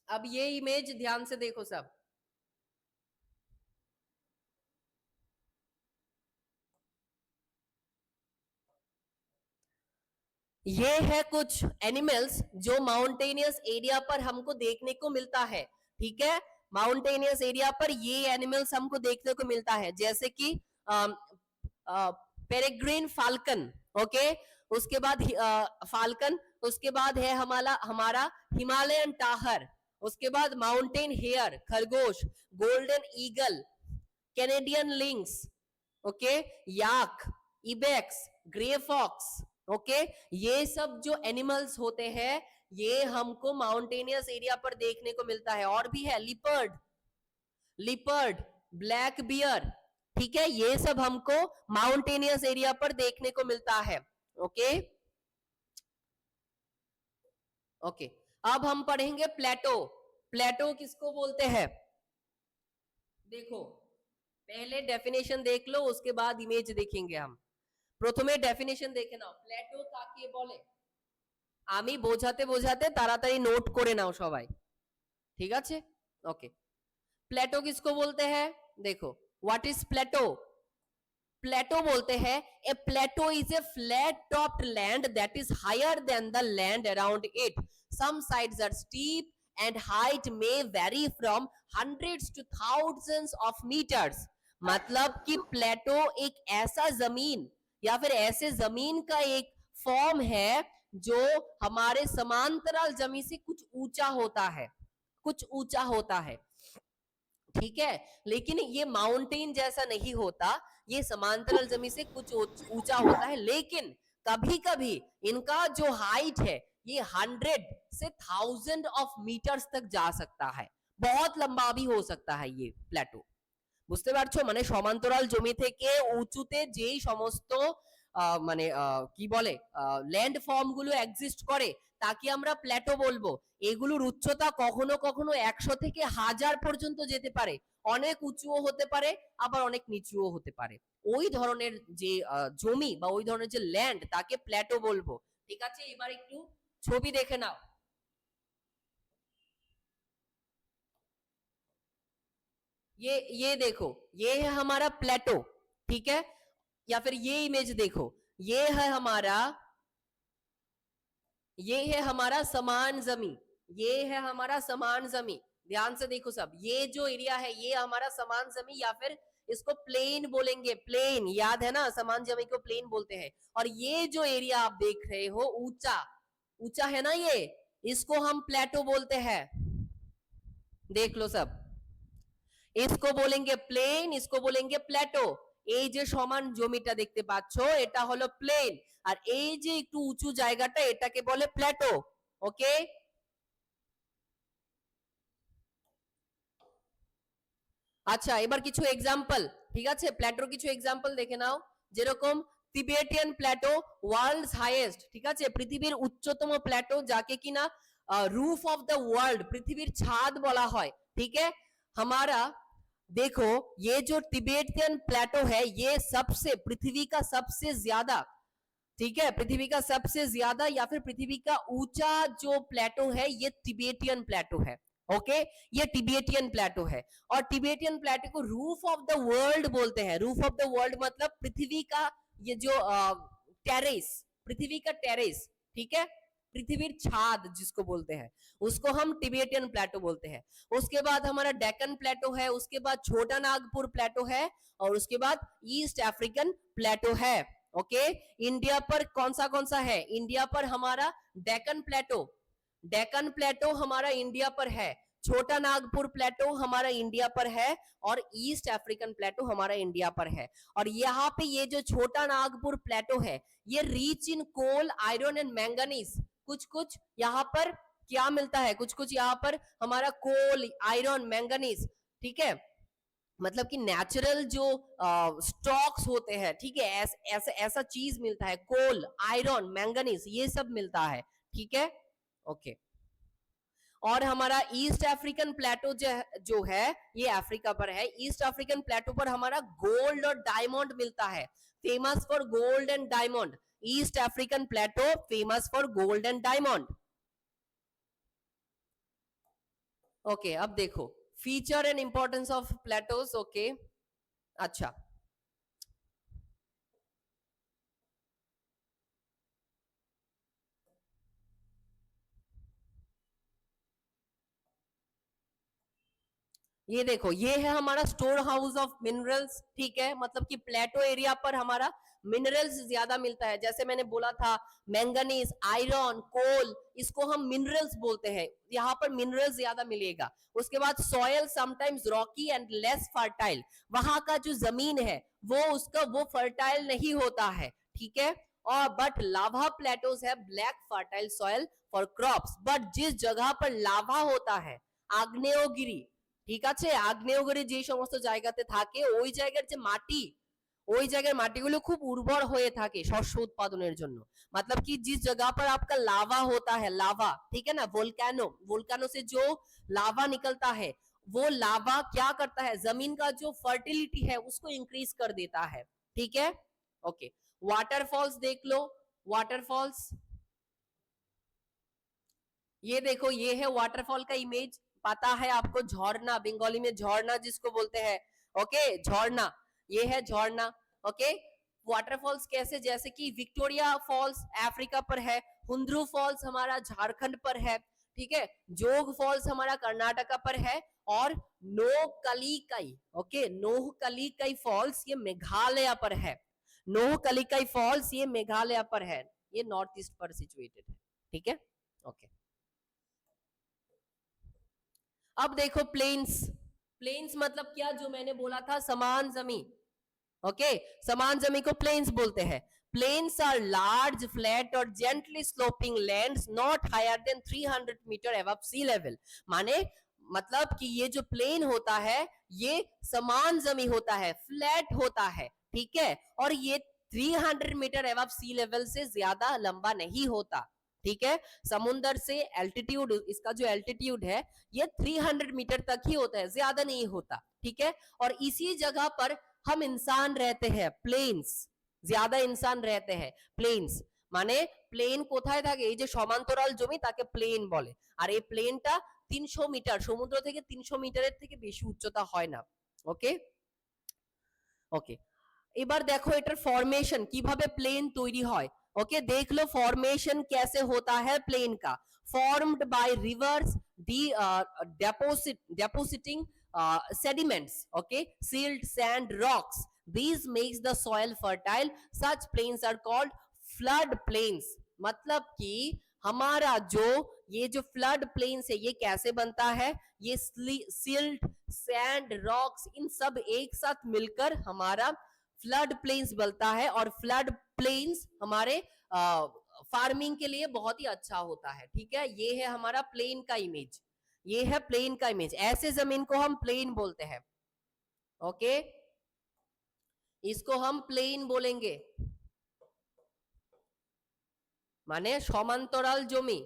S1: अब ये इमेज ध्यान से देखो सब। ये है कुछ एनिमल्स जो माउंटेनियस एरिया पर हमको देखने को मिलता है, ठीक है। माउंटेनियस एरिया पर ये एनिमल्स हमको देखने को मिलता है, जैसे कि पेरेग्रीन फाल्कन, ओके। उसके बाद फाल्कन, उसके बाद है हमारा हमारा हिमालयन टाहर, उसके बाद माउंटेन हेयर खरगोश, golden eagle, Canadian lynx, okay, yak, ibex, grey fox, okay. ये सब जो एनिमल्स होते हैं ये हमको माउंटेनियस एरिया पर देखने को मिलता है। और भी है लिपर्ड, लिपर्ड, ब्लैक बियर, ठीक है, ये सब हमको माउंटेनियस एरिया पर देखने को मिलता है, ओके। ओके, अब हम पढ़ेंगे प्लेटो। प्लेटो किसको बोलते हैं? देखो, पहले डेफिनेशन देख लो, उसके बाद इमेज देखेंगे हम। প্রথমে ডেফিনেশন দেখে নাও, প্লেটো কাকে বলে। আমি বোঝাতে বোঝাতে তাড়াতাড়ি নোট করে নাও সবাই, ঠিক আছে। ওকে, प्लेटो किसको बोलते हैं? देखो, व्हाट इज प्लेटो? प्लेटो बोलते हैं a plateau is a flat topped land that is higher than the land around it, some sides are steep and height may vary from hundreds to thousands of metres. मतलब कि प्लेटो एक ऐसा जमीन या फिर ऐसे जमीन का एक फॉर्म है जो हमारे समांतराल जमीन से कुछ ऊंचा होता है, कुछ ऊंचा होता है, ठीक है। लेकिन ये माउंटेन जैसा नहीं होता, ये समांतराल जमीन से कुछ ऊंचा होता है, लेकिन कभी कभी इनका जो हाइट है ये 100 से 1000 ऑफ मीटर्स तक जा सकता है, बहुत लंबा भी हो सकता है ये प्लेटो। বুঝতে পারছো, মানে সমান্তরাল জমি থেকে উঁচুতে যেই সমস্ত মানে কি বলে ল্যান্ড ফর্ম গুলো এক্সিস্ট করে তাকে আমরা প্ল্যাটো বলবো। এগুলোর উচ্চতা কখনো কখনো 100 থেকে 1000 পর্যন্ত যেতে পারে, অনেক উঁচুও হতে পারে আবার অনেক নিচুও হতে পারে। ওই ধরনের যে জমি বা ওই ধরনের যে ল্যান্ড তাকে প্ল্যাটো বলবো, ঠিক আছে। এবার একটু ছবি দেখে নাও। ये देखो, ये है हमारा प्लेटो, ठीक है। या फिर ये इमेज देखो, ये है हमारा, ये है हमारा समान जमी, ये है हमारा समान जमी। ध्यान से देखो सब, ये जो एरिया है ये हमारा समान जमी या फिर इसको प्लेन बोलेंगे, प्लेन, याद है ना, समान जमी को प्लेन बोलते हैं। और ये जो एरिया आप देख रहे हो ऊंचा, ऊंचा है ना, ये इसको हम प्लेटो बोलते हैं। देख लो सब, इसको बोलेंगे प्लेन, इसको बोलेंगे প্ল্যাটো। এই যে সমান জমিটা দেখতে পাচ্ছো এটা হলো প্লেন, আর এই যে একটু উঁচু জায়গাটা এটাকে বলে প্ল্যাটো, ওকে। আচ্ছা, এবার কিছু এক্সাম্পল, ঠিক আছে, প্ল্যাটোর কিছু এক্সাম্পল দেখে নাও। যেরকম তিবেটিয়ান প্ল্যাটো, ওয়ার্ল্ডস হাইয়েস্ট, ঠিক আছে, পৃথিবীর উচ্চতম প্ল্যাটো, যাকে কিনা रूफ ऑफ द वर्ल्ड, पृथ्वीर छाद बोला है, ठीक है। हमारा देखो, ये जो तिबेटियन प्लेटो है ये सबसे पृथ्वी का सबसे ज्यादा, ठीक है, पृथ्वी का सबसे ज्यादा या फिर पृथ्वी का ऊंचा जो प्लेटो है ये तिबेटियन प्लेटो है, ओके। ये तिबेटियन प्लेटो है, और तिबेटियन प्लेटो को रूफ ऑफ द वर्ल्ड बोलते हैं। रूफ ऑफ द वर्ल्ड मतलब पृथ्वी का ये जो टेरेस, पृथ्वी का टेरेस, ठीक है, पृथ्वी छाद जिसको बोलते हैं उसको हम तिबेटियन प्लेटो बोलते हैं। उसके बाद हमारा डेक्कन प्लेटो है, उसके बाद छोटा नागपुर प्लेटो है, और उसके बाद ईस्ट अफ्रीकन प्लेटो है, ओके। इंडिया पर कौन सा है? इंडिया पर हमारा डेक्कन प्लेटो, डेक्कन प्लेटो हमारा इंडिया पर है, छोटा नागपुर प्लेटो हमारा इंडिया पर है, और ईस्ट अफ्रीकन प्लेटो हमारा इंडिया पर है। और यहाँ पे ये जो छोटा नागपुर प्लेटो है ये rich in coal, iron and manganese, कुछ कुछ यहाँ पर क्या मिलता है, कुछ कुछ यहाँ पर हमारा कोल, आयरन, मैंगनीज, ठीक है, मतलब कि नेचुरल जो स्टॉक्स होते हैं, ठीक है, ऐसा ऐसा चीज मिलता है, कोल, आयरन, मैंगनीज, ये सब मिलता है, ठीक है, ओके। और हमारा ईस्ट अफ्रीकन प्लेटो जो है ये अफ्रीका पर है। ईस्ट अफ्रीकन प्लेटो पर हमारा गोल्ड और डायमंड मिलता है, famous for gold and diamond. East African plateau famous for gold and diamond, okay. अब देखो feature and importance of plateaus, okay. अच्छा, ये देखो, ये है हमारा स्टोर हाउस ऑफ मिनरल्स, ठीक है, मतलब कि प्लेटो एरिया पर हमारा मिनरल्स ज्यादा मिलता है। जैसे मैंने बोला था, मैंगनीज, आयरन, कोल, इसको हम मिनरल्स बोलते हैं, यहाँ पर मिनरल्स ज्यादा मिलेगा। उसके बाद soil sometimes Rocky and less fertile, वहां का जो जमीन है वो फर्टाइल नहीं होता है, ठीक है। और बट लावा प्लेटोज है black fertile soil for crops. But जिस जगह पर लावा होता है, আগ্নেয়গিরি, ঠিক আছে, আগ্নেয়গিরি যে সমস্ত জায়গাতে থাকে ওই জায়গার যে মাটি, ওই জায়গার মাটিগুলো খুব উর্বর হয়ে থাকে শস্য উৎপাদনের জন্য। मतलब कि जिस जगह पर आपका लावा होता है, लावा, ठीक है ना, वोल्केनो, वोल्केनो से जो लावा निकलता है, वो लावा क्या करता है, जमीन का जो फर्टिलिटी है उसको इंक्रीज कर देता है, ठीक है। ओके, वाटरफॉल्स देख लो, वाटरफॉल्स, ये देखो, ये है वाटरफॉल का इमेज, पता है आपको, झरना, बंगाली में झरना जिसको बोलते हैं, ओके, झरना, ये है झरना, ओके। वाटरफॉल्स कैसे, जैसे कि विक्टोरिया फॉल्स अफ्रीका पर है, हुंद्रू फॉल्स हमारा झारखंड पर है, ठीक है, जोग फॉल्स हमारा कर्नाटका पर है, और नोहकलिकाई, ओके, नोहकलिकाई फॉल्स ये मेघालय पर है, नोहकलिकाई फॉल्स ये मेघालय पर है, ये नॉर्थ ईस्ट पर सिचुएटेड है, ठीक है, ओके। अब देखो प्लेन्स, प्लेन्स मतलब क्या, जो मैंने बोला था समान जमी, ओके, समान जमी को प्लेन्स बोलते हैं। प्लेन्स आर लार्ज फ्लैट और gently sloping lands not higher than 300 metre above sea level, माने मतलब कि ये जो प्लेन होता है ये समान जमी होता है, फ्लैट होता है, ठीक है, और ये 300 मीटर अबव सी लेवल से ज्यादा लंबा नहीं होता, ठीक है। समुद्र से एल्टीट्यूड, इसका जो एल्टीट्यूड है ये 300 मीटर तक ही होता है, ज्यादा नहीं होता, ठीक है। और इसी जगह पर हम इंसान रहते हैं, प्लेन्स, ज्यादा इंसान रहते हैं, প্লেনস মানে প্লেন কোথায় থাকে, এই যে সমান্তরাল জমি তাকে প্লেন বলে। আর এই প্লেনটা 300 মিটার, সমুদ্র থেকে 300 মিটারের থেকে বেশি উচ্চতা হয় না, ওকে ওকে। এবার দেখো এটার ফরমেশন, কিভাবে প্লেন তৈরি হয়, ओके देख लो फॉर्मेशन कैसे होता है प्लेन का, formed by reverse depositing sediments, okay, silt, sand, rocks, these makes the soil fertile, such plains are called flood plains। मतलब कि हमारा जो ये जो फ्लड प्लेन्स है ये कैसे बनता है, ये सिल्ट, सैंड, रॉक्स, इन सब एक साथ मिलकर हमारा फ्लड प्लेन्स बनता है। और फ्लड प्लेन्स हमारे फार्मिंग के लिए बहुत ही अच्छा होता है, ठीक है। ये है हमारा प्लेन का इमेज, ये है प्लेन का इमेज, ऐसे जमीन को हम प्लेन बोलते हैं, ओके, इसको हम प्लेन बोलेंगे, माने সমান্তরাল জমি,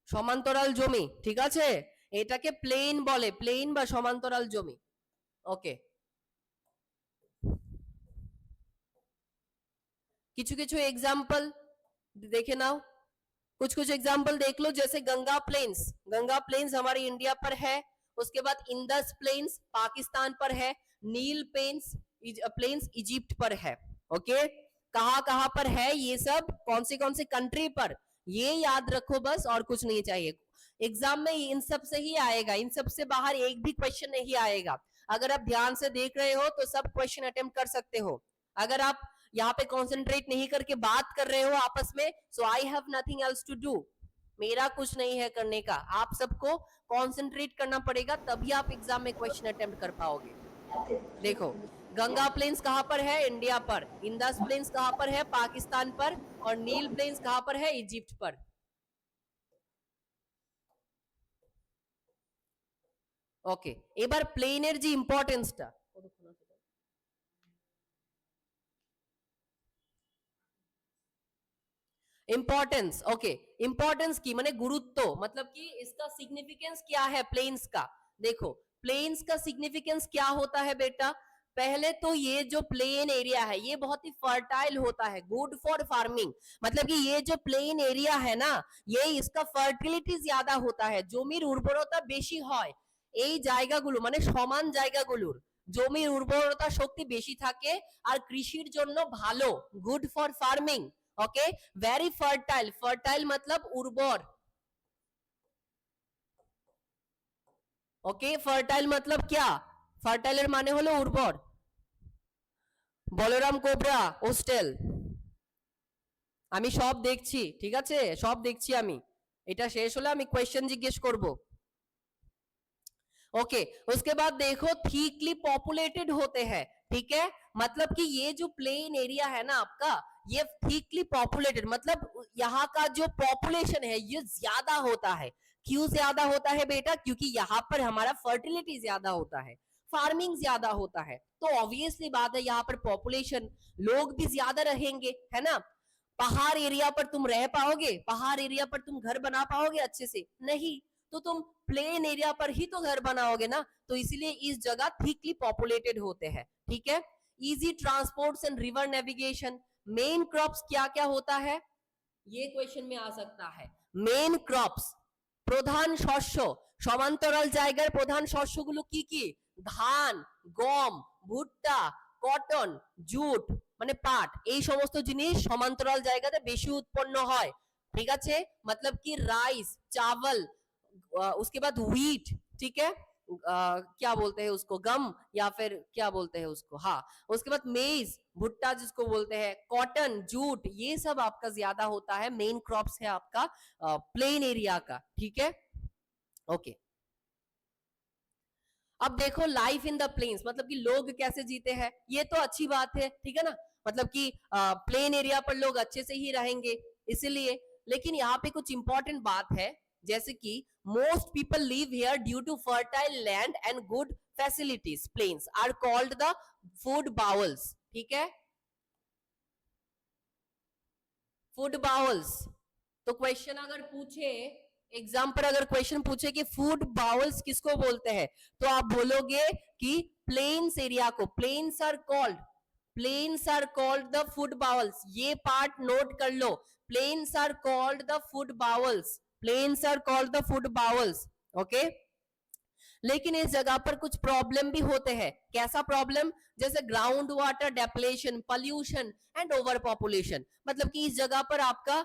S1: সমান্তরাল জমি, ঠিক আছে, এটাকে প্লেন বলে, প্লেন বা সমান্তরাল জমি, ওকে। কিছু কিছু एग्जांपल देखे नाओ, कुछ कुछ एग्जांपल देख लो, जैसे गंगा प्लेन्स, गंगा प्लेन्स हमारे इंडिया पर है, उसके बाद इंदस प्लेन्स पाकिस्तान पर है, नील प्लेन्स इजिप्ट पर है, ओके। कहां कहां पर है ये सब, कौन से कंट्री पर, ये याद रखो बस, और कुछ नहीं चाहिए। एग्जाम में इन सब से ही आएगा, इन सब से बाहर एक भी क्वेश्चन नहीं आएगा। अगर आप ध्यान से देख रहे हो तो सब क्वेश्चन अटेम्प्ट कर सकते हो। अगर आप यहाँ पे कॉन्सेंट्रेट नहीं करके बात कर रहे हो आपस में, so I have nothing else to do, मेरा कुछ नहीं है करने का, आप सबको कॉन्सेंट्रेट करना पड़ेगा, तभी आप एग्जाम में क्वेश्चन अटेम्प्ट कर पाओगे। देखो गंगा प्लेन्स कहां पर है, इंडिया पर, इंदस प्लेन्स कहां पर है, पाकिस्तान पर, और नील प्लेन्स कहां पर है, इजिप्ट पर, ओके। এবার প্লেনের যে ইম্পর্টেন্সটা, इंपॉर्टेंस, ओके, इंपॉर्टेंस की माने गुरुत्व, मतलब कि इसका सिग्निफिकेंस क्या है प्लेन्स का। देखो प्लेन्स का सिग्निफिकेंस क्या होता है बेटा, पहले तो ये जो प्लेन एरिया है ये बहुत ही फर्टाइल होता है, गुड फॉर फार्मिंग, मतलब कि ये जो प्लेन एरिया है ना, ये इसका ফার্টিলিটি ज्यादा होता है, জমির উর্বরতা বেশি হয় এই জায়গাগুলো, মানে সমান জায়গাগুলোর জমির উর্বরতা শক্তি বেশি থাকে আর কৃষির জন্য ভালো, good for farming, okay, very fertile, fertile मतलब उर्वर, ओके, फर्टाइल मतलब क्या, ফার্টাইলের মানে হলো উর্বর। বলরাম কোবরা হোস্টেল, আমি সব দেখছি, ঠিক আছে, সব দেখছি আমি, এটা শেষ হলে আমি কোয়েশ্চেন জিজ্ঞেস করব। ओके, उसके बाद देखो थिकली पॉपुलेटेड होते हैं, ठीक है, मतलब कि ये जो प्लेन एरिया है ना आपका, ये थिकली पॉपुलेटेड मतलब यहाँ का जो पॉपुलेशन है ये ज्यादा होता है। क्यों ज्यादा होता है बेटा, क्योंकि यहाँ पर हमारा फर्टिलिटी ज्यादा होता है, फार्मिंग ज्यादा होता है, तो ऑब्वियसली बात है यहाँ पर पॉपुलेशन, लोग भी ज्यादा रहेंगे, है ना। पहाड़ एरिया पर तुम रह पाओगे, पहाड़ एरिया पर तुम घर बना पाओगे अच्छे से, नहीं, तो तुम प्लेन एरिया पर ही तो घर बनाओगे ना, तो इसलिए इस जगह थिकली पॉपुलेटेड होते हैं, ठीक है। Easy transports and river navigation, main crops क्या क्या होता है, ये क्वेश्चन में आ सकता है। मेन क्रॉप्स প্রধান শস্য, সমান্তরাল জায়গার প্রধান শস্যগুলো কি কি, ধান, গম, ভুট্টা, কটন, জুট মানে পাট, এই সমস্ত জিনিস সমান্তরাল জায়গাতে বেশি উৎপন্ন হয়, ঠিক আছে, मतलब कि राइस, चावल, उसके बाद व्हीट, ठीक है, क्या बोलते हैं उसको, गम या फिर क्या बोलते हैं उसको, हाँ, उसके बाद मेज, भुट्टा जिसको बोलते हैं, कॉटन, जूट, ये सब आपका ज्यादा होता है, मेन क्रॉप्स है आपका प्लेन एरिया का, ठीक है। ओके, अब देखो लाइफ इन द प्लेन्स, मतलब कि लोग कैसे जीते हैं, ये तो अच्छी बात है, ठीक है ना, मतलब कि प्लेन एरिया पर लोग अच्छे से ही रहेंगे इसलिए, लेकिन यहाँ पे कुछ इंपॉर्टेंट बात है, जैसे कि most people live here due to fertile land and good facilities, plains are called the food bowls, ठीक है, फूड बाउल्स। तो क्वेश्चन अगर पूछे, एग्जाम पर अगर क्वेश्चन पूछे कि फूड बाउल्स किसको बोलते हैं, तो आप बोलोगे कि प्लेन्स एरिया को, plains are called, plains are called the food bowls, ये पार्ट नोट कर लो, plains are called the food bowls, plains are called the food bowls, okay. लेकिन इस जगह पर कुछ प्रॉब्लम भी होते हैं, कैसा प्रॉब्लम, जैसे ground water depletion, pollution and over population, मतलब कि इस जगह पर आपका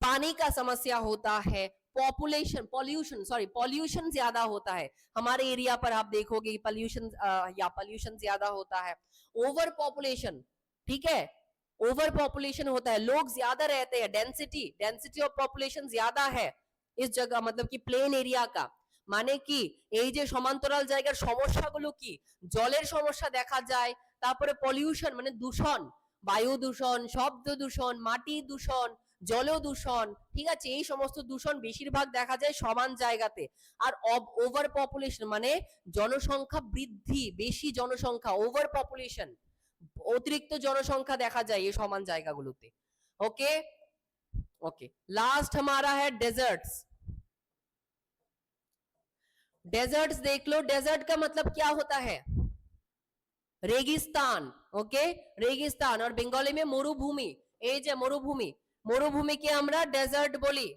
S1: पानी का समस्या होता है, पॉपुलेशन, पॉल्यूशन ज्यादा होता है, हमारे एरिया पर आप देखोगे पॉल्यूशन ज्यादा होता है, ओवर पॉपुलेशन, ठीक है, ओवर पॉपुलेशन होता है, लोग ज्यादा रहते हैं, डेंसिटी ऑफ पॉपुलेशन ज्यादा है इस जगह, मतलब कि प्लेन एरिया का, মানে কি এই যে সমান্তরাল জায়গার সমস্যাগুলো কি, জলের সমস্যা দেখা যায়, তারপরে পলিউশন মানে দূষণ, বায়ু দূষণ, শব্দ দূষণ, মাটি দূষণ, জল দূষণ, ঠিক আছে, এই সমস্ত দূষণ বেশিরভাগ দেখা যায় সমান জায়গাতে। আর ওভার পপুলেশন মানে জনসংখ্যা বৃদ্ধি, বেশি জনসংখ্যা, ওভার পপুলেশন, অতিরিক্ত জনসংখ্যা দেখা যায় এই সমান জায়গাগুলোতে, ओके ओके। लास्ट हमारा है डेजर्ट्स, डेजर्ट्स देख लो, डेजर्ट का मतलब क्या होता है, रेगिस्तान, ओके, रेगिस्तान, और बेंगली में मरुभूमि, এই যে মরুভূমি, মরুভূমিকে আমরা ডেজার্ট বলি,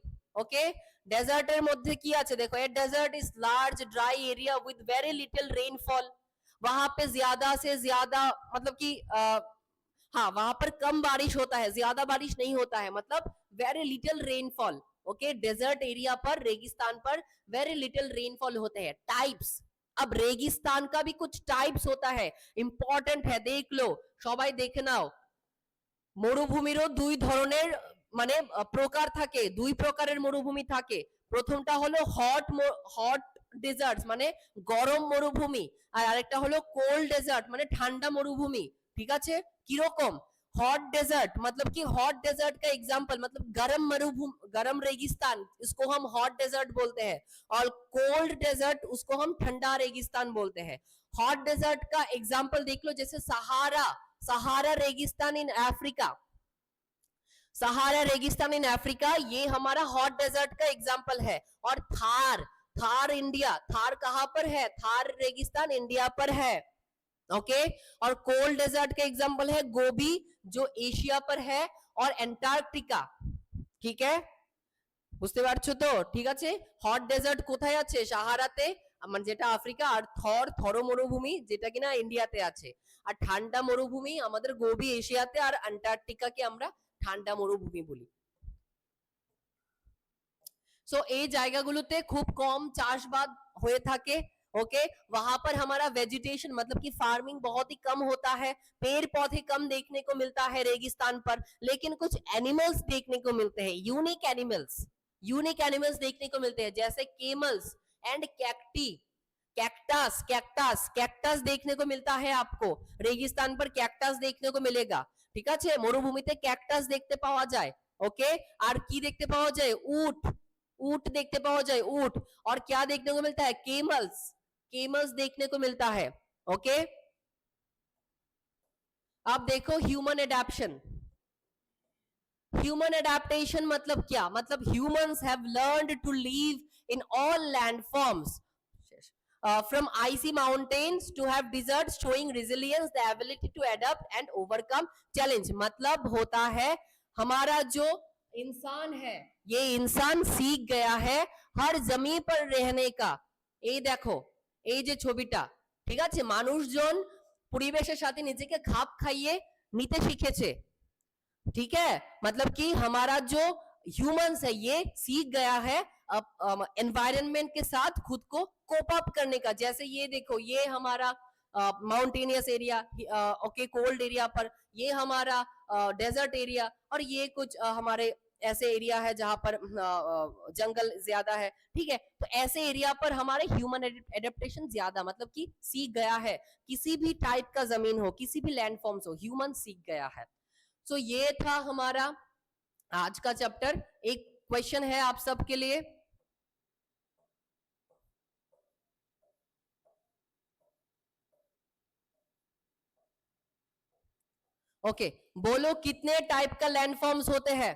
S1: ওকে। ডেজার্টের মধ্যে কি আছে দেখো, a desert is large dry area with very little rainfall, वहां पे ज्यादा से ज्यादा मतलब कि हाँ वहां पर कम बारिश होता है, ज्यादा बारिश नहीं होता है, मतलब very little rainfall, okay, desert area पर, रेगिस्तान पर वेरी लिटिल रेनफॉल होते हैं। टाइप्स, अब रेगिस्तान का भी कुछ टाइप्स होता है, इंपॉर्टेंट है, देख लो সবাই দেখে নাও, মরুভূমিরও দুই ধরনের মানে প্রকার থাকে, দুই প্রকারের মরুভূমি থাকে, প্রথমটা হলো হট ডেজার্ট মানে গরম মরুভূমি, আর আরেকটা হলো কোল্ড ডেজার্ট মানে ঠান্ডা মরুভূমি, ঠিক আছে, কিরকম, हॉट डेजर्ट मतलब कि हॉट डेजर्ट का एग्जांपल मतलब गर्म मरुभूमि, गर्म रेगिस्तान, इसको हम हॉट डेजर्ट बोलते हैं, और कोल्ड डेजर्ट उसको हम ठंडा रेगिस्तान बोलते हैं। हॉट डेजर्ट का एग्जांपल देख लो, जैसे सहारा, सहारा रेगिस्तान इन अफ्रीका, सहारा रेगिस्तान इन अफ्रीका, ये हमारा हॉट डेजर्ट का एग्जांपल है। और थार, थार इंडिया, थार कहां पर है, थार रेगिस्तान इंडिया पर है, ओके। और कोल्ड डेजर्ट का एग्जांपल है गोबी जो एशिया पर है, और एंटार्कटिका, ठीक है, বুঝতে পারছো তো, ঠিক আছে। হট ডেজার্ট কোথায় আছে, সাহারাতে, মানে যেটা আফ্রিকা, আর থর মরুভূমি যেটা কিনা ইন্ডিয়াতে আছে, আর ঠান্ডা মরুভূমি আমাদের গোবি এশিয়াতে, আর অ্যান্টার্কটিকাকে আমরা ঠান্ডা মরুভূমি বলি। সো এই জায়গাগুলোতে খুব কম চাষবাদ হয়ে থাকে, ओके वहां पर हमारा वेजिटेशन मतलब कि फार्मिंग बहुत ही कम होता है, पेड़ पौधे कम देखने को मिलता है रेगिस्तान पर, लेकिन कुछ एनिमल्स देखने को मिलते हैं, यूनिक एनिमल्स देखने को मिलते हैं, जैसे केमल्स एंड कैक्टी, कैक्टस देखने को मिलता है आपको, रेगिस्तान पर कैक्टस देखने को मिलेगा, ठीक है, मरुभूमिते कैक्टस देखते पावा जाए, ओके और की देखते पावा जाए, ऊंट देखते पावा जाए, ऊंट, और क्या देखने को मिलता है, केमल्स देखने को मिलता है, ओके। अब देखो ह्यूमन एडेप्टेशन मतलब क्या, मतलब humans have learned to live in all land forms, from icy mountains to have deserts, showing resilience, the ability to adapt and overcome challenge। मतलब होता है हमारा जो इंसान है, ये इंसान सीख गया है हर जमीन पर रहने का। এই দেখো এই যে ছবিটা, ঠিক আছে, মানুষজন পরিবেশের সাথে নিজেকে খাপ খাইয়ে নিতে শিখেছে, ठीक है, मतलब कि हमारा जो ह्यूमंस है ये सीख गया है एनवायरनमेंट के साथ खुद को कोप अप करने का। जैसे ये देखो, ये हमारा mountainous area, okay, cold area पर, ये हमारा डेजर्ट एरिया, और ये कुछ हमारे ऐसे एरिया है जहां पर जंगल ज्यादा है, ठीक है, तो ऐसे एरिया पर हमारे ह्यूमन एडेप्टेशन ज्यादा, मतलब कि सीख गया है, किसी भी टाइप का जमीन हो, किसी भी लैंडफॉर्म्स हो, ह्यूमन सीख गया है। सो ये था हमारा आज का चैप्टर। एक क्वेश्चन है आप सबके लिए, ओके, बोलो कितने टाइप का लैंडफॉर्म्स होते हैं?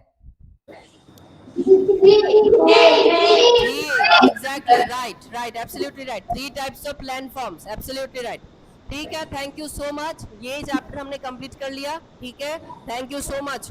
S1: Exactly right, absolutely right, 3 types of landforms, absolutely right, ठीक है, थैंक यू सो मच, ये चैप्टर हमने कंप्लीट कर लिया, ठीक है, थैंक यू सो मच।